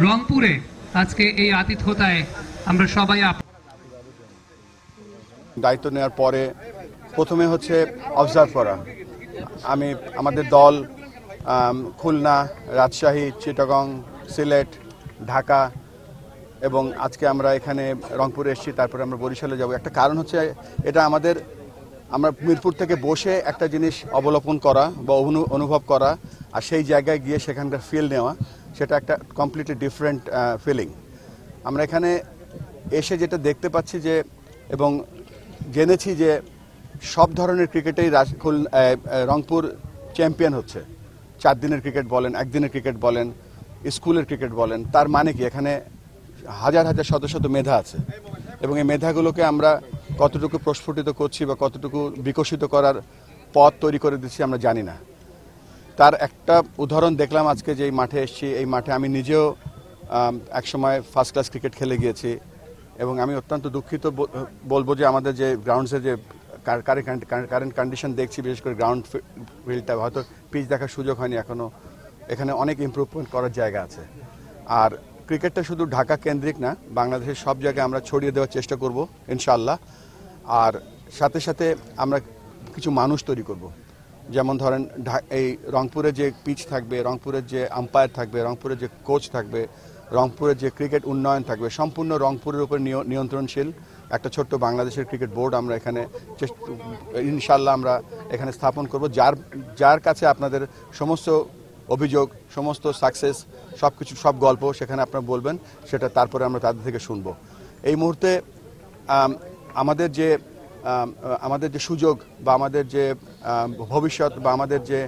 রংপুরে আজকে এই আতিথ্যতায় আমরা সবাই দায়িত্ব নেওয়ার পরে প্রথমে হচ্ছে অবজার্ভ করা। আমাদের দল খুলনা, রাজশাহী, চিটাগং, সিলেট, ঢাকা এবং আজকে আমরা এখানে রংপুরে এসেছি, তারপরে আমরা বরিশালে যাব। একটা কারণ হচ্ছে এটা আমরা মিরপুর থেকে বসে একটা জিনিস অবলোকন করা বা অনুভব করা আর সেই জায়গায় গিয়ে সেখানকার ফিল নেওয়া, সেটা একটা কমপ্লিটলি ডিফারেন্ট ফিলিং। আমরা এখানে এসে যেটা দেখতে পাচ্ছি যে এবং জেনেছি যে সব ধরনের ক্রিকেটেই রংপুর চ্যাম্পিয়ন হচ্ছে। 4 দিনের ক্রিকেট বলেন, একদিনের ক্রিকেট বলেন, স্কুলের ক্রিকেট বলেন, তার মানে কি এখানে হাজার হাজার শত শত মেধা আছে এবং এই মেধাগুলোকে আমরা কতটুকু প্রস্ফুটিত করছি বা কতটুকু বিকশিত করার পথ তৈরি করে দিচ্ছি আমরা জানি না। তার একটা উদাহরণ দেখলাম আজকে যে এই মাঠে এসেছি। এই মাঠে আমি নিজেও একসময় ফার্স্ট ক্লাস ক্রিকেট খেলে গিয়েছি এবং আমি অত্যন্ত দুঃখিত বলবো যে আমাদের যে গ্রাউন্ডসের যে কারেন্ট কন্ডিশন দেখছি, বিশেষ করে গ্রাউন্ড ফিল্ডটা, হয়তো পিচ দেখার সুযোগ হয়নি এখনও। এখানে অনেক ইমপ্রুভমেন্ট করার জায়গা আছে। আর ক্রিকেটটা শুধু ঢাকা কেন্দ্রিক না, বাংলাদেশের সব জায়গায় আমরা ছড়িয়ে দেওয়ার চেষ্টা করব ইনশাআল্লাহ। আর সাথে সাথে আমরা কিছু মানুষ তৈরি করব, যেমন ধরেন এই রংপুরে যে পিচ থাকবে, রংপুরের যে আম্পায়ার থাকবে, রংপুরের যে কোচ থাকবে, রংপুরের যে ক্রিকেট উন্নয়ন থাকবে, সম্পূর্ণ রংপুরের উপর নিয়ন্ত্রণশীল একটা ছোট্ট বাংলাদেশের ক্রিকেট বোর্ড আমরা এখানে ইনশাআল্লাহ আমরা এখানে স্থাপন করব, যার কাছে আপনাদের সমস্ত অভিযোগ, সমস্ত সাকসেস, সব কিছু, সব গল্প সেখানে আপনারা বলবেন, সেটা তারপরে আমরা তাদের থেকে শুনবো। এই মুহূর্তে আমাদের যে সুযোগ বা আমাদের যে ভবিষ্যৎ বা আমাদের যে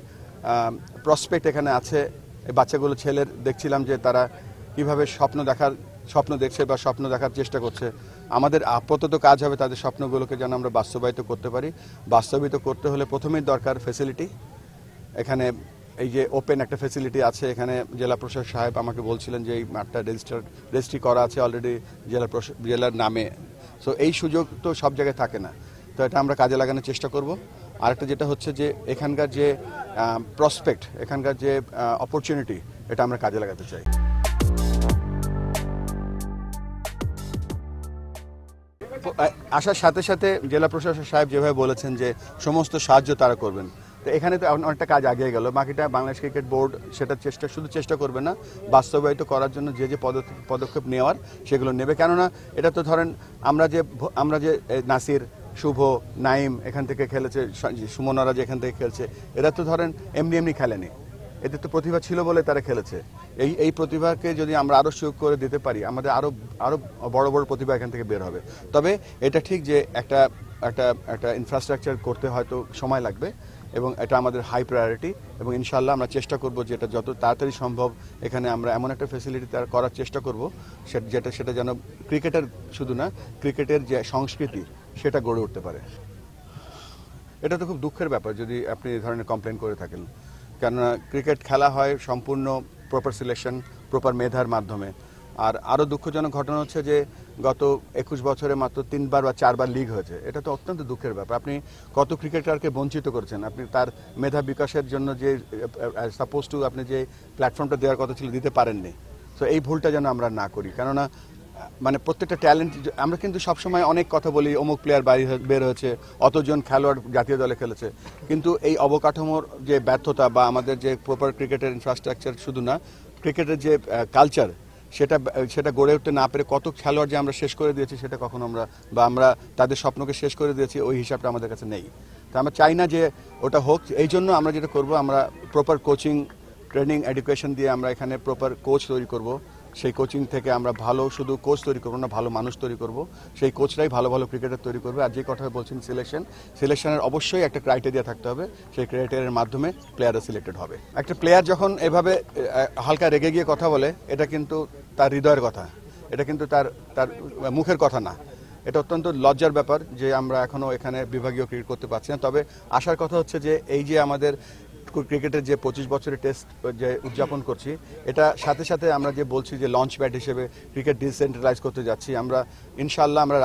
প্রসপেক্ট এখানে আছে, এই বাচ্চাগুলো ছেলের দেখছিলাম যে তারা কীভাবে স্বপ্ন দেখছে বা স্বপ্ন দেখার চেষ্টা করছে। আমাদের আপাতত কাজ হবে তাদের স্বপ্নগুলোকে যেন আমরা বাস্তবায়িত করতে পারি। বাস্তবায়িত করতে হলে প্রথমেই দরকার ফ্যাসিলিটি। এখানে এই যে ওপেন একটা ফ্যাসিলিটি আছে, এখানে জেলা প্রশাসক সাহেব আমাকে বলছিলেন যে এই মাঠটা রেজিস্ট্রি করা আছে অলরেডি জেলার নামে। সো এই সুযোগ তো সব জায়গায় থাকে না, তো এটা আমরা কাজে লাগানোর চেষ্টা করব। আরেকটা যেটা হচ্ছে যে এখানকার যে প্রসপেক্ট, এখানকার যে অপরচুনিটি, এটা আমরা কাজে লাগাতে চাই। আসার সাথে সাথে জেলা প্রশাসক সাহেব যেভাবে বলেছেন যে সমস্ত সাহায্য তারা করবেন, তো এখানে তো অনেকটা কাজ আগিয়ে গেল। বাকিটা বাংলাদেশ ক্রিকেট বোর্ড সেটা শুধু চেষ্টা করবে না, বাস্তবায়িত করার জন্য যে যে পদক্ষেপ নেওয়ার সেগুলো নেবে। কেননা এটা তো ধরেন আমরা যে নাসির, শুভ, নাইম এখান থেকে খেলেছে, সুমনরা যে এখান থেকে খেলছে, এরা তো ধরেন এমনি খেলেনি, এদের তো প্রতিভা ছিল বলে তারা খেলেছে। এই প্রতিভাকে যদি আমরা আরও সুযোগ করে দিতে পারি, আমাদের আরও বড় বড় প্রতিভা এখান থেকে বের হবে। তবে এটা ঠিক যে একটা ইনফ্রাস্ট্রাকচার করতে হয়তো সময় লাগবে এবং এটা আমাদের হাই প্রায়োরিটি এবং ইনশাআল্লাহ আমরা চেষ্টা করব যেটা যত তাড়াতাড়ি সম্ভব এখানে আমরা এমন একটা ফ্যাসিলিটি তার করার চেষ্টা করব সেটা যেন ক্রিকেটের শুধু না, ক্রিকেটের যে সংস্কৃতি সেটা গড়ে উঠতে পারে। এটা তো খুব দুঃখের ব্যাপার যদি আপনি এই ধরনের কমপ্লেন করে থাকেন, কেননা ক্রিকেট খেলা হয় সম্পূর্ণ প্রপার সিলেকশন, প্রপার মেধার মাধ্যমে। আর আরও দুঃখজনক ঘটনা হচ্ছে যে গত 21 বছরে মাত্র 3বার বা 4বার লিগ হয়েছে। এটা তো অত্যন্ত দুঃখের ব্যাপার। আপনি কত ক্রিকেটারকে বঞ্চিত করেছেন, আপনি তার মেধা বিকাশের জন্য যে সাপোজ টু আপনি যে প্ল্যাটফর্মটা দেওয়ার কথা ছিল দিতে পারেননি। তো এই ভুলটা যেন আমরা না করি, কেননা মানে প্রত্যেকটা ট্যালেন্ট, আমরা কিন্তু সবসময় অনেক কথা বলি অমুক প্লেয়ার বের হয়েছে, অতজন খেলোয়াড় জাতীয় দলে খেলেছে, কিন্তু এই অবকাঠামোর যে ব্যর্থতা বা আমাদের যে প্রপার ক্রিকেটের ইনফ্রাস্ট্রাকচার শুধু না, ক্রিকেটের যে কালচার সেটা গড়ে উঠতে না পেরে কত খেলোয়াড় যে আমরা শেষ করে দিয়েছি সেটা কখনো আমরা তাদের স্বপ্নকে শেষ করে দিয়েছি, ওই হিসাবটা আমাদের কাছে নেই। তো আমরা চাই না যে ওটা হোক। এই জন্য আমরা যেটা করব, আমরা প্রপার কোচিং, ট্রেনিং, এডুকেশন দিয়ে আমরা এখানে প্রপার কোচ তৈরি করব। সেই কোচিং থেকে আমরা ভালো শুধু কোচ তৈরি করবো না, ভালো মানুষ তৈরি করব। সেই কোচরাই ভালো ভালো ক্রিকেটার তৈরি করবে। আর যে কথা বলছেন সিলেকশনের অবশ্যই একটা ক্রাইটেরিয়া থাকতে হবে, সেই ক্রাইটেরিয়ার মাধ্যমে প্লেয়াররা সিলেক্টেড হবে। একটা প্লেয়ার যখন এভাবে হালকা রেগে গিয়ে কথা বলে, এটা কিন্তু তার হৃদয়ের কথা, এটা কিন্তু তার মুখের কথা না। এটা অত্যন্ত লজ্জার ব্যাপার যে আমরা এখনও এখানে বিভাগীয় ক্রিকেট করতে পারছি না। তবে আসার কথা হচ্ছে যে এই যে আমাদের ক্রিকেটের যে 25 বছরের টেস্ট যে উদযাপন করছি, এটা সাথে সাথে আমরা যে বলছি যে লঞ্চ প্যাড হিসেবে ক্রিকেট ডিসেন্ট্রালাইজ করতে যাচ্ছি। আমরা ইনশাআল্লাহ আমরা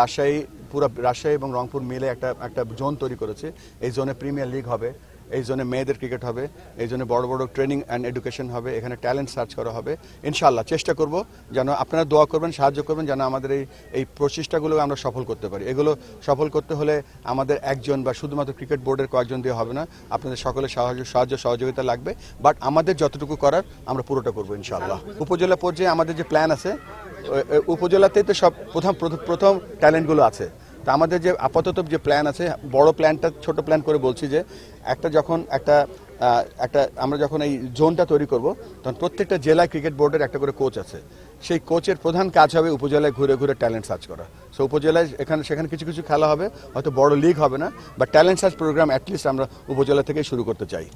রাজশাহী এবং রংপুর মিলে একটা জোন তৈরি করেছি। এই জোনে প্রিমিয়ার লিগ হবে এই জোনে মেয়েদের ক্রিকেট হবে, এই জন্য বড় বড় ট্রেনিং অ্যান্ড এডুকেশন হবে, এখানে ট্যালেন্ট সার্চ করা হবে। ইনশাআল্লাহ চেষ্টা করব যেন আপনারা দোয়া করবেন, সাহায্য করবেন যেন আমাদের এই প্রচেষ্টাগুলো আমরা সফল করতে পারি। এগুলো সফল করতে হলে আমাদের একজন বা শুধুমাত্র ক্রিকেট বোর্ডের কয়েকজন দিয়ে হবে না, আপনাদের সকলের সাহায্য সহযোগিতা লাগবে। বাট আমাদের যতটুকু করার আমরা পুরোটা করবো ইনশাআল্লাহ। উপজেলা পর্যায়ে আমাদের যে প্ল্যান আছে, উপজেলাতেই তো সব প্রথম ট্যালেন্টগুলো আছে। তা আমাদের যে আপাতত যে প্ল্যান আছে, বড় প্ল্যানটা ছোট প্ল্যান করে বলছি যে আমরা যখন এই জোনটা তৈরি করব, তখন প্রত্যেকটা জেলায় ক্রিকেট বোর্ডের একটা করে কোচ আছে। সেই কোচের প্রধান কাজ হবে উপজেলায় ঘুরে ঘুরে ট্যালেন্ট সার্চ করা। সো উপজেলায় সেখানে কিছু কিছু খেলা হবে, হয়তো বড় লিগ হবে না, বা ট্যালেন্ট সার্চ প্রোগ্রাম অ্যাটলিস্ট আমরা উপজেলা থেকেই শুরু করতে চাই।